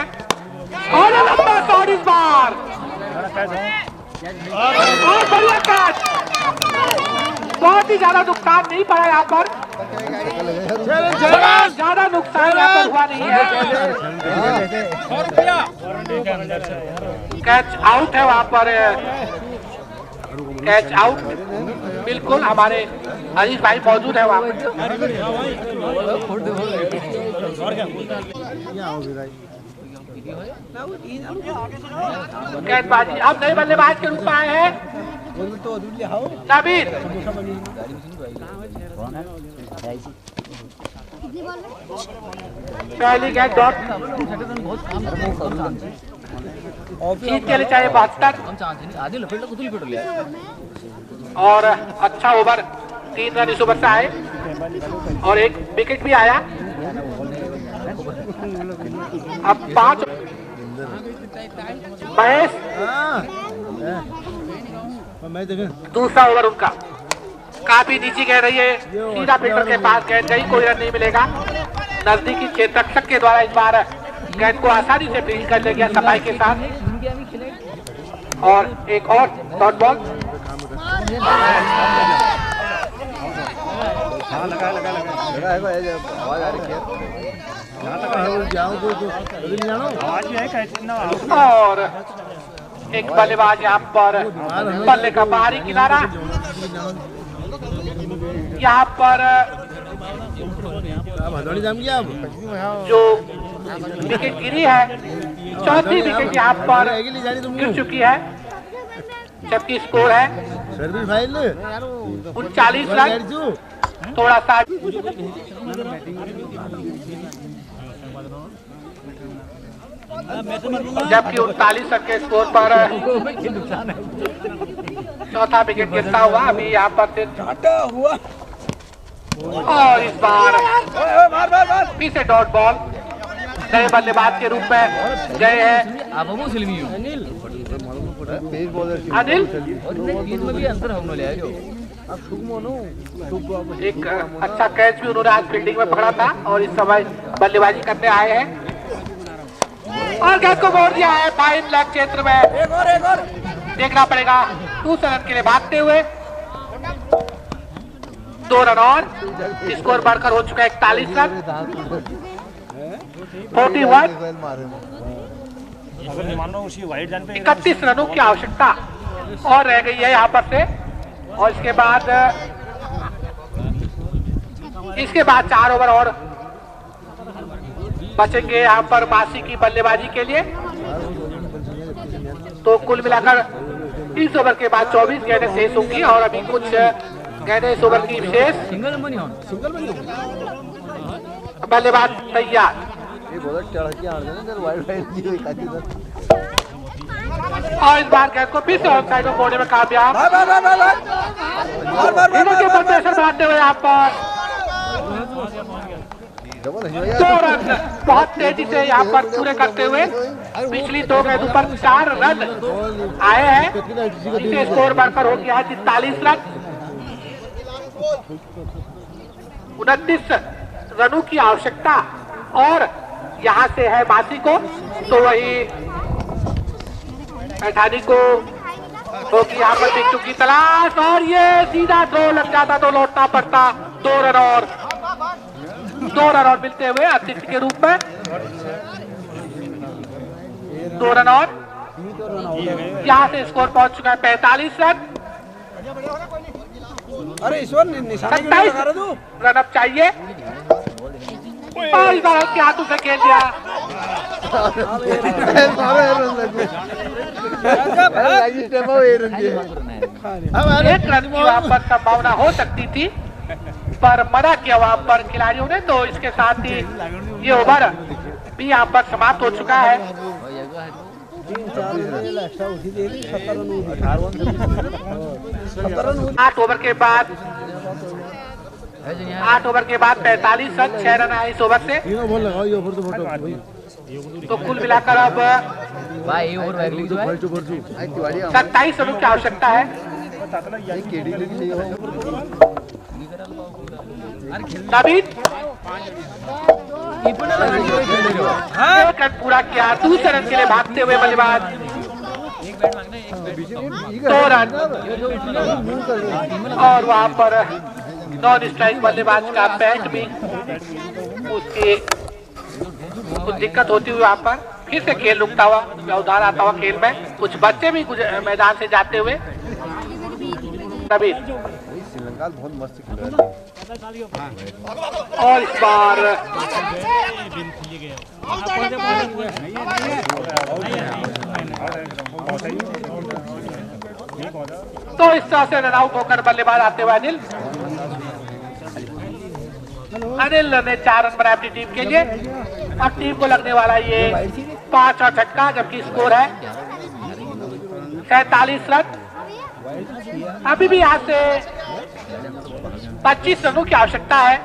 और लंबा शॉट इस बार, और बढ़िया कैच। बहुत ही ज्यादा नुकसान नहीं पड़ा यहाँ पर, ज्यादा नुकसान यहाँ पर हुआ नहीं है। कैच आउट है वहाँ पर, कैच आउट बिल्कुल। हमारे हरीश भाई मौजूद है वहाँ पर। गेंदबाजी अब नए बल्लेबाज के रूप में आए हैं नवीन। पहली गेंद डॉट जीत के लिए चाहिए 72, और अच्छा ओवर 3 रन इस ओवर से आए और एक विकेट भी आया। अब 5 महेश, दूसरा ओवर उनका काफी नीचे कह रही है, सीधा फील्डर के पास गेंद गई, कोई रन नहीं मिलेगा। नजदीकी क्षेत्ररक्षक के द्वारा इस बार गेंद को आसानी से फील्ड कर लिया गया सफाई के साथ। और एक और डॉट बॉल, और एक बल्लेबाज यहाँ पर बल्ले का बाहरी किनारा, यहाँ पर जो विकेट गिरी है, चौथी विकेट यहाँ पर गिर चुकी है, जबकि स्कोर है 39 रन। थोड़ा सा जबकि 39 रन के स्कोर पर चौथा विकेट गिरता हुआ अभी यहाँ पर हुआ। और इस बार फिर से डॉट बॉल, नए बल्लेबाज के रूप में गए हैं अनिल। एक अच्छा कैच भी उन्होंने आज फील्डिंग में पकड़ा था और इस समय बल्लेबाजी करने आए हैं, और गेंद को मोड़ दिया है फाइन लेग क्षेत्र में। देखना पड़ेगा दूसरे रन के लिए भागते हुए। 2 रन और स्कोर बढ़कर हो चुका है 41 रन। 31 रनों की आवश्यकता और रह गई है यहाँ पर से और इसके बाद 4 ओवर और बचेंगे यहाँ पर मासी की बल्लेबाजी के लिए। तो कुल मिलाकर इस ओवर के बाद 24 गेंदें शेष होंगी और अभी कुछ गेंदें इस ओवर की शेष। बल्लेबाज तैयार। और इस बार गेंद को फिर से ऑन साइड में मोड़ने में कामयाब। इनके ऊपर प्रेशर बनाते हुए यहाँ पर 2 रन बहुत तेजी से यहाँ पर पूरे करते हुए पिछली 2 गेंदों पर 4 रन आए हैं। इसे स्कोर बढ़कर हो गया है 43 रन। 29 रनों की आवश्यकता और यहाँ से है मासी को, तो वही पैठानी को होगी यहाँ पर बिट्टू की तलाश और ये सीधा थ्रो लग जाता तो लौटना पड़ता। 2 रन और मिलते हुए अतिथि के रूप में 2 रन और यहाँ से स्कोर पहुंच चुका है 45 रन। अरे ईश्वर 27 रन अब चाहिए और इस बार के हाथों से खेल दिया। एक रन की वहां पर संभावना हो सकती थी पर मना किया वहां पर खिलाड़ियों ने, तो इसके साथ ही ये ओवर भी यहाँ पर समाप्त हो चुका है। 8 ओवर के बाद 45 रन 6 रन आए इस ओवर से। तो कुल मिलाकर अब 27 रनों की आवश्यकता है। नवीन एक रन पूरा किया। दूसरे रन के लिए भागते हुए बल्लेबाज 2 रन और वहां पर नॉन स्ट्राइक बल्लेबाज का बैट भी उसकी कुछ दिक्कत होती हुई वहां पर फिर से खेल रुकता हुआ व्यवधान आता हुआ खेल में। कुछ बच्चे भी मैदान से जाते हुए। नवीन बहुत मस्त खेल रहा है और इस बार तो इस तरह से रन आउट होकर बल्लेबाज आते हुए अनिल ने 4 रन बनाए अपनी टीम के लिए और टीम को लगने वाला ये 5 और छक्का, जबकि स्कोर है 47 रन। अभी भी यहाँ से 25 रनों की आवश्यकता है।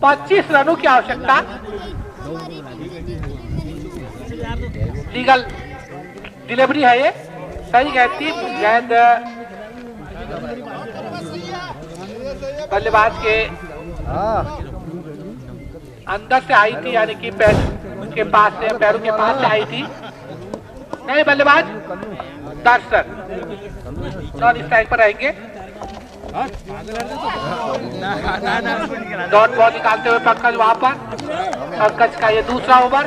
25 रनों की आवश्यकता। लीगल डिलीवरी है ये, सही गेंद थी। गेंद बल्लेबाज के अंदर से आई थी, यानी कि पैर के पास से, पैरों के पास से आई थी। नहीं, बल्लेबाज दर्शन नॉन स्ट्राइक पर रहेंगे। डॉट बॉल निकालते हुए पंकज वहां पर। पंकज का ये दूसरा ओवर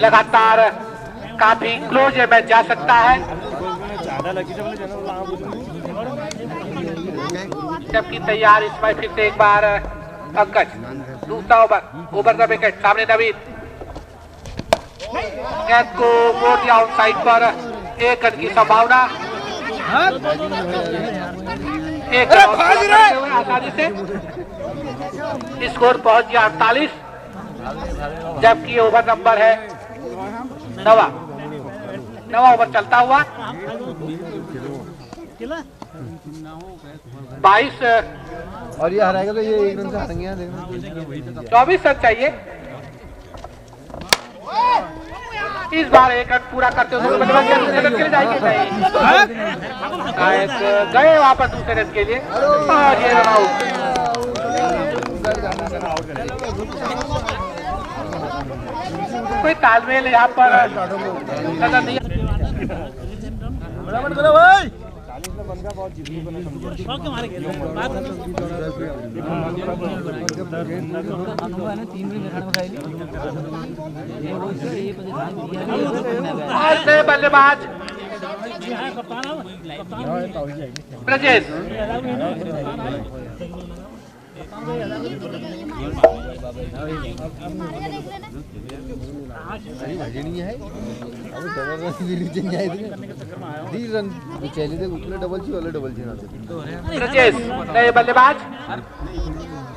लगातार काफी क्लोज है, मैच जा सकता है। जबकि तैयार इसमें फिर से एक बार पंकज। दूसरा ओवर द विकेट। सामने नवीन गेंद को मोड़ दिया आउट साइड पर। 1 रन की संभावना। 1 रन आसानी से स्कोर पहुंच गया 48, जबकि ओवर नंबर है 9वां ओवर चलता हुआ। 22 और ये हराएगा तो ये 1 रन से हारेंगे। 24 रन चाहिए। इस बार 1 रन पूरा करते हुए बल्लेबाज दूसरे रन के लिए जाएंगे। नहीं, गए वहां पर दूसरे रन के लिए और ये रन आउट। कोई तालमेल यहाँ पर नजर नहीं। ऐसे बल्लेबाज ब्रजेश भजनी है अब डबल रन दिली चाहिए दी रन चली थे उसने डबल ची वाले डबल ची ना ब्रजेश नए बल्लेबाज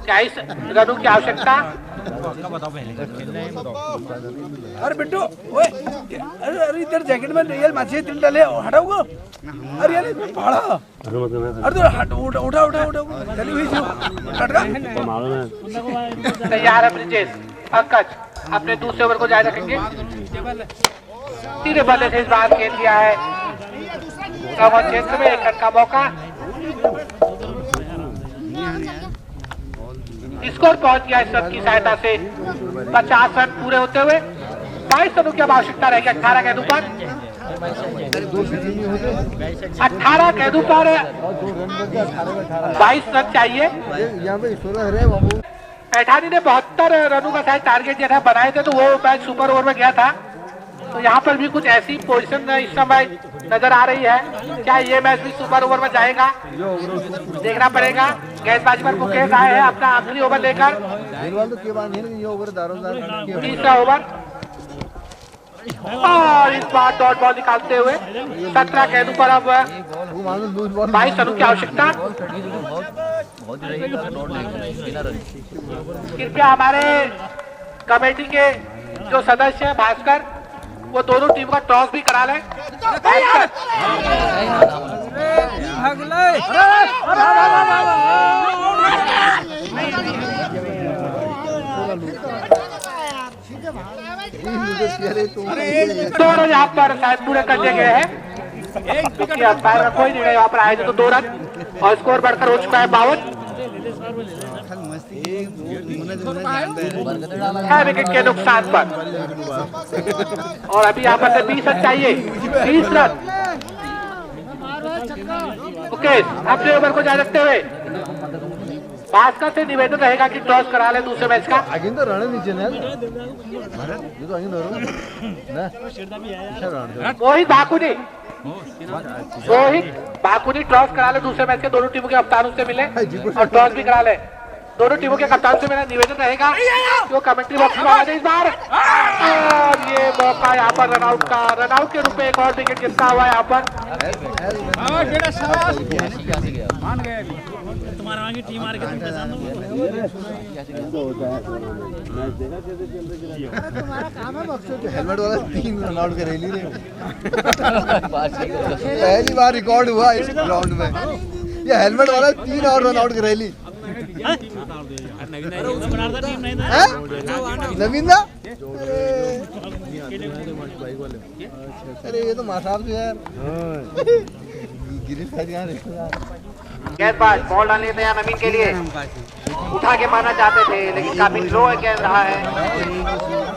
22 रनों की आवश्यकता। अरे बिट्टू ओए अरे इधर जैकेट में रियल माछी तिल डाले हटाओ अरे यार भाड़ा अरे तो हट उठा उठा उठा उठा चली हुई थी हटका तैयार है ब्रजेश। पंकज अपने दूसरे ओवर को जारी रखेंगे। तीसरे बल्ले से इस बार खेल दिया है क्षेत्र में 1 रन का मौका। स्कोर पहुंच गया इस रन की सहायता से 50 रन पूरे होते हुए 22 रनों की अब आवश्यकता रहेगी 18 गेंदों पर। 18 गेंदों पर 22 रन चाहिए। यहाँ पे 16 रहे बाबू पैठानी ने 72 रनों का शायद टारगेट जो है बनाए थे, तो वो मैच सुपर ओवर में गया था। तो यहाँ पर भी कुछ ऐसी पोजीशन इस समय नजर आ रही है। क्या ये मैच भी सुपर ओवर में जाएगा, देखना पड़ेगा। गेंदबाजी पर मुकेश आए हैं अपना आखिरी ओवर लेकर। तीसरा ओवर और इस बार डॉट बॉल निकालते हुए 17 गेंदों पर अब 22 रनों की आवश्यकता। कृपया हमारे कमेटी के जो सदस्य हैं भास्कर, वो दोनों टीम का टॉस भी करा लें। दोनों यहाँ पर शायद पूरे कर दिए गए हैं क्योंकि अंपायर का कोई निर्णय यहाँ पर आए तो 2 रन और स्कोर बढ़कर हो चुका है 52। 6 विकेट के नुकसान पर और अभी यहाँ पर 20 रन चाहिए। 20 रन मुकेश अपने ओवर को जारी रखते हुए भास्कर से निवेदन रहेगा कि टॉस करा ले दूसरे मैच का। आगे तो रण नीचे ना ये तो आगे ना रोहित भाकुनी टॉस करा ले दूसरे मैच के। दोनों टीमों के कप्तानों से मिले और टॉस भी करा ले। दोनों टीमों के कप्तान से मेरा निवेदन रहेगा जो कमेंट्री बॉक्स में आ जाए इस बार। और ये मौका यहाँ पर रनआउट का, रनआउट के रूप में एक और विकेट गिरता हुआ यहाँ पर। हेलमेट वाला 3 रन आउट करेली रे पहली बार रिकॉर्ड हुआ इस ग्राउंड में। ये हेलमेट वाला 3 और रन आउट करेली नवीन दा। अरे ये तो मासाब से यार गेंदबाज बॉल डालने तैयार नवीन के लिए, उठा के मारना चाहते थे लेकिन काफी लो गेंद रहा है।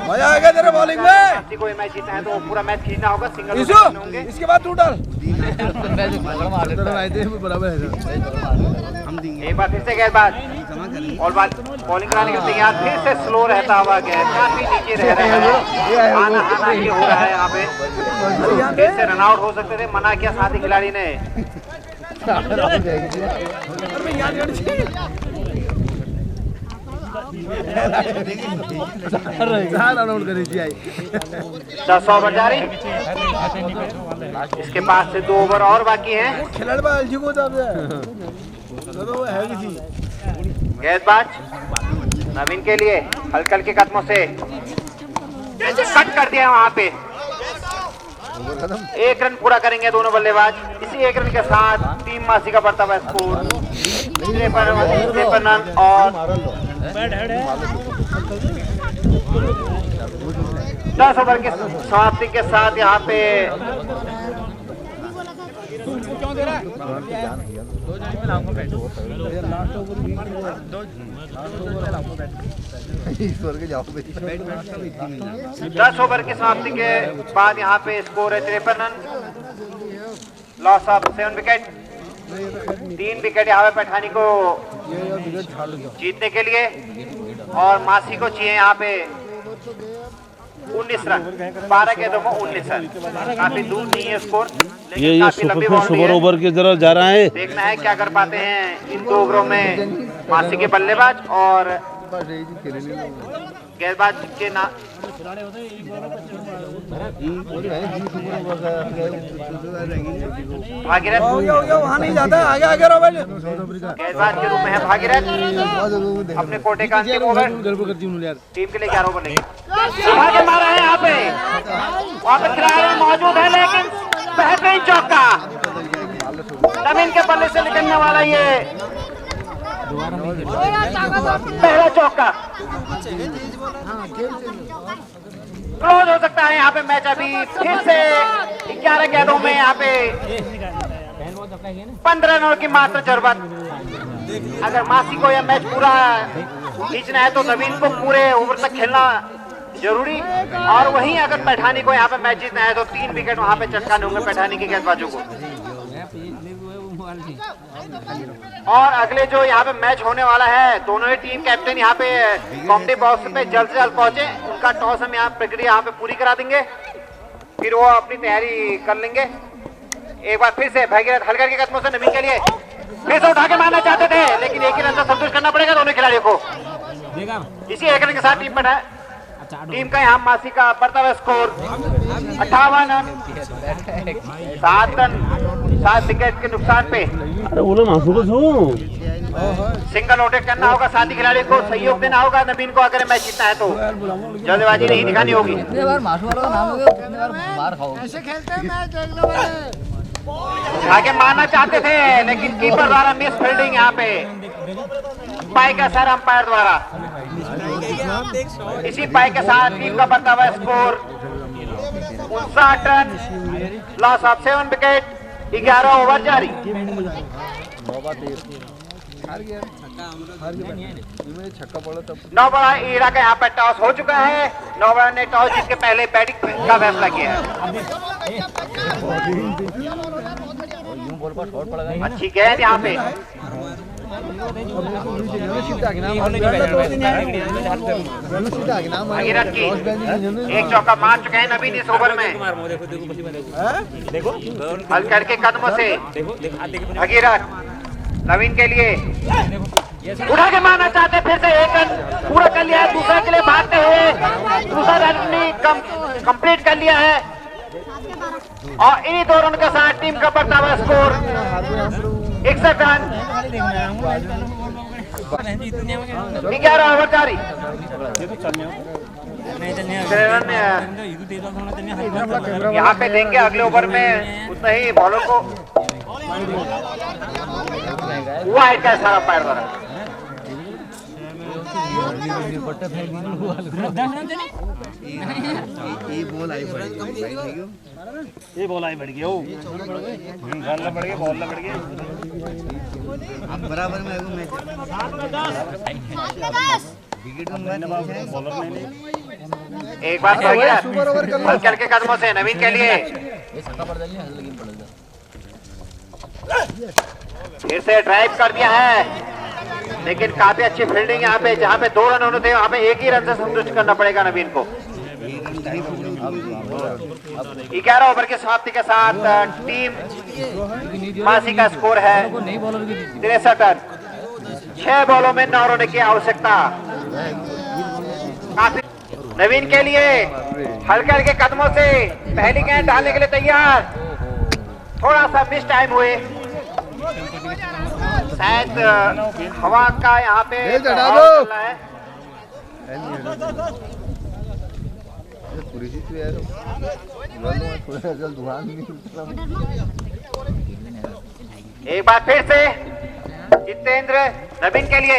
मजा आ गया तेरे बॉलिंग में। को ये मैच जीतना है तो पूरा मैच खींचना होगा। सिंगल होंगे इसके बाद तू डाल एक बार फिर से गेंदबाज और बॉलिंग कराने के लिए तैयार। फिर से स्लो रहता हुआ गेंद काफी नीचे रह रहे हैं। आना ये हो रहा है यहाँ पे। फिर से रन आउट हो सकते थे, मना किया साथी खिलाड़ी ने। दस ओवर जारी, इसके पास से 2 ओवर और बाकी हैं। गेंदबाज नवीन के लिए हल्के हल्के कदमों से कट कर दिया वहां पे। 1 रन पूरा करेंगे दोनों बल्लेबाज। इसी 1 रन के साथ टीम मासी का बढ़ता हुआ स्कोर 53 रन और 10 ओवर के समाप्ति के साथ यहाँ पे ईश्वर के जाओ 10 ओवर की समाप्ति के बाद यहाँ पे स्कोर है 53 run, loss of 7 wicket. 3 wicket यहाँ पे पैठानी को जीतने के लिए, और मासी को चाहिए यहाँ पे 19 रन। 12 गेंदों में 19 रन, काफी दूर नहीं है स्कोर, ये काफी लंबी बाउंड्री सुपर है। ओवर की जरा जा रहा है। देखना है क्या कर पाते हैं इन 2 ओवरों में मासी के बल्लेबाज और गेंदबाज के ना। भागीरथ नहीं जाता, आगे आगे रहो भाई। गेंदबाज के रूप में है भागीरथ, अपने कोटे का अंतिम ओवर टीम के लिए 11 ओवर लेंगे। भागे मारा है यहाँ पे, वहाँ पे खिलाड़ी मौजूद है, लेकिन बेहतरीन चौका नवीन के बल्ले से निकलने वाला ये पहला चौका। क्लोज हो सकता है यहाँ पे मैच। अभी फिर से 11 गेंदों में यहाँ पे 15 रनों की मात्र जरूरत। अगर मासी को यह मैच पूरा खींचना है तो नवीन को पूरे ओवर तक खेलना जरूरी, और वहीं अगर पैठानी को यहाँ पे मैच जीतना है तो 3 विकेट वहाँ पे चटकाने होंगे पैठानी के गेंदबाजों को। और अगले जो यहाँ पे मैच होने वाला है, दोनों ही टीम कैप्टन यहाँ पे कॉमेडी बॉक्स पे जल्द से जल्द पहुंचे। उनका टॉस हम यहाँ प्रक्रिया यहाँ पे पूरी करा देंगे, फिर वो अपनी तैयारी कर लेंगे। एक बार फिर से भागीरथ हल्का के कदमों से नवीन के लिए फिर से उठा के मारना चाहते थे, लेकिन एक ही रन से संतुष्ट करना पड़ेगा दोनों खिलाड़ियों को। इसी एक रन के साथ टीम का यहाँ मासी का बढ़ता हुआ स्कोर 58 रन, 7 रन 7 विकेट के नुकसान पे। अरे बोलो मासू को सिंगल रोटेट करना होगा, साथी खिलाड़ी को सहयोग देना होगा नवीन को अगर मैच जीतना है तो। जल्दबाजी नहीं दिखानी होगी। आगे मारना चाहते थे, लेकिन कीपर द्वारा मिस फील्डिंग यहाँ पे पाई का सर अंपायर द्वारा। इसी पाई के साथ टीम का बढ़ता हुआ score 59 run, loss of 7 wicket, 11 over जारी। 9 बड़ा ईरा का यहाँ पे टॉस हो चुका है। 9 बड़ा ने टॉस जीत के पहले बैटिंग का फैसला किया है। अच्छी गेंद यहाँ पे, भागीरथ की एक चौका मार चुके हैं नवीन इस ओवर में। हल करके कदमों से भागीरथ नवीन के लिए उठा के मारना चाहते, फिर से एक रन पूरा कर लिया है। दूसरा के लिए भागते हुए दूसरा रन कंप्लीट कर लिया है, और इन्हीं 2 रन के साथ टीम का बढ़ता हुआ स्कोर 61 रन, 11 ओवर जारी। यहाँ पे देंगे अगले ओवर में उतना ही बॉलर को वाइड का इशारा पैर द्वारा। ये बॉल आई बढ़ गई, ओ बॉल बढ़ गई, बॉल बढ़ गई। बराबर में एक बार हल करके कदमों से नवीन के लिए फिर से ड्राइव कर दिया है, लेकिन काफी अच्छी फील्डिंग यहाँ पे। जहाँ पे 2 रन होने थे वहाँ पे 1 ही रन से संतुष्ट करना पड़ेगा नवीन को। 11 ओवर की समाप्ति के साथ टीम मासी का स्कोर है 63 रन। 6 बॉलों में 9 रन की आवश्यकता। काफी नवीन के लिए हल्के हल्के कदमों से पहली गेंद डालने के लिए तैयार। थोड़ा सा मिस टाइम हुए, शायद हवा का यहाँ पे एक बार फिर से जितेंद्र नवीन के लिए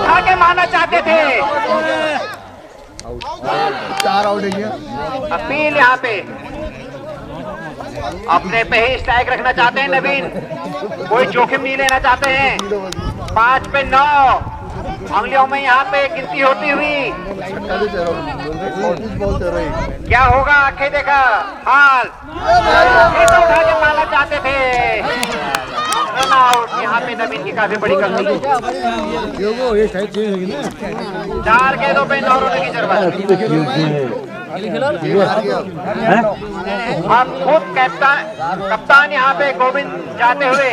आगे मारना चाहते थे। 4 आउट है। अपील यहाँ पे अपने पे ही स्ट्राइक रखना चाहते हैं नवीन, कोई जोखिम नहीं लेना चाहते हैं। 5 पे 9 अंगुलियों में यहाँ पे गिनती होती हुई क्या होगा, आंखें देखा हाल। उठा के मारना चाहते थे, रन आउट। यहाँ पे नवीन की काफी बड़ी गलती। 4 गेंदों पे 9 रनों की जरूरत। अब खुद कप्तान यहाँ पे गोविंद जाते हुए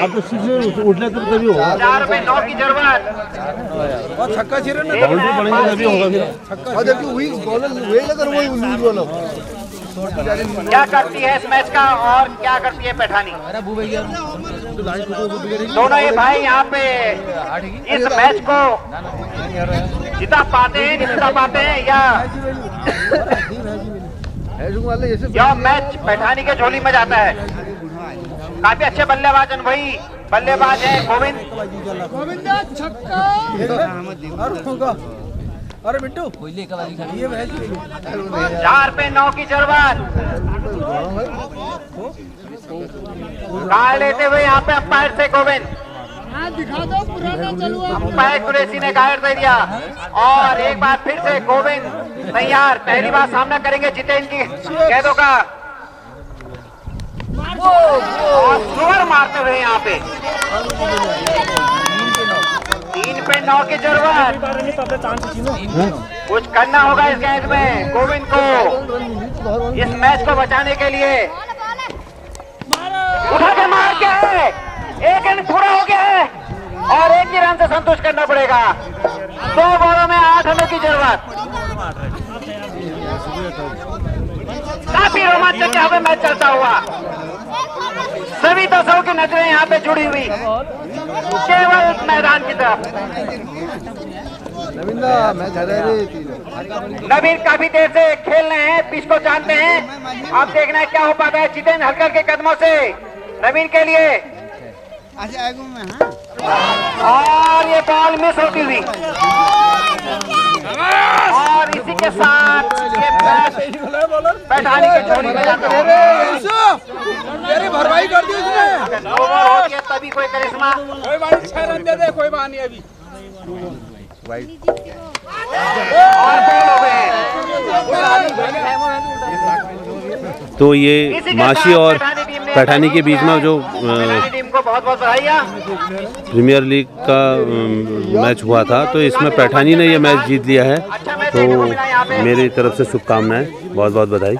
4 पे 9 की जरूरत। क्या करती है इस मैच का और क्या करती है पैठानी? दोनों ये भाई यहाँ पे इस मैच को जिता पाते हैं, जिता पाते हैं या मैच पैठानी के झोली में जाता है। काफी अच्छे बल्लेबाज वही बल्लेबाज है गोविंद। अरे बिट्टू 4 पे 9 की जरूरत। गाड़ लेते हुए यहाँ पे अंपायर से गोविंद। अंपायर कुरैशी ने गाइड दे दिया और एक बार फिर से गोविंद तैयार, पहली बार सामना करेंगे जितेंद्र की कैदों का। और स्लोअर मारते हुए यहाँ पे 3 पे 9 की जरूरत। कुछ करना होगा इस गेंद में गोविंद को इस मैच को बचाने के लिए। उठा के मार के एक रन पूरा हो गया है और एक ही रन से संतुष्ट करना पड़ेगा। 2 बॉलों में 8 रनों की जरूरत। काफी रोमांचक यहाँ पे मैच चलता हुआ। सभी दर्शकों की नजरें यहाँ पे जुड़ी हुई केवल मैदान की तरफ। नवीन काफी देर से खेल रहे हैं, पिच को जानते हैं। अब देखना है क्या हो पाता है जितेंद्र हलकर के कदमों से नवीन के लिए। और ये बॉल मिस होती हुई और इसी के साथ ये मैच पैठानी के झोली में जाता है। भरवाई कर दी उसने। अगर ओवर होती है तभी कोई करिश्मा। कोई बात 6 रन दे दे, कोई बात नहीं अभी। और बॉल हो गए। तो ये माशी और पैठानी के बीच में जो टीम को बहुत बहुत बधाइयाँ। प्रीमियर लीग का मैच हुआ था, तो इसमें पैठानी ने ये मैच जीत लिया है। तो मेरी तरफ से शुभकामनाएं, बहुत बहुत बधाई।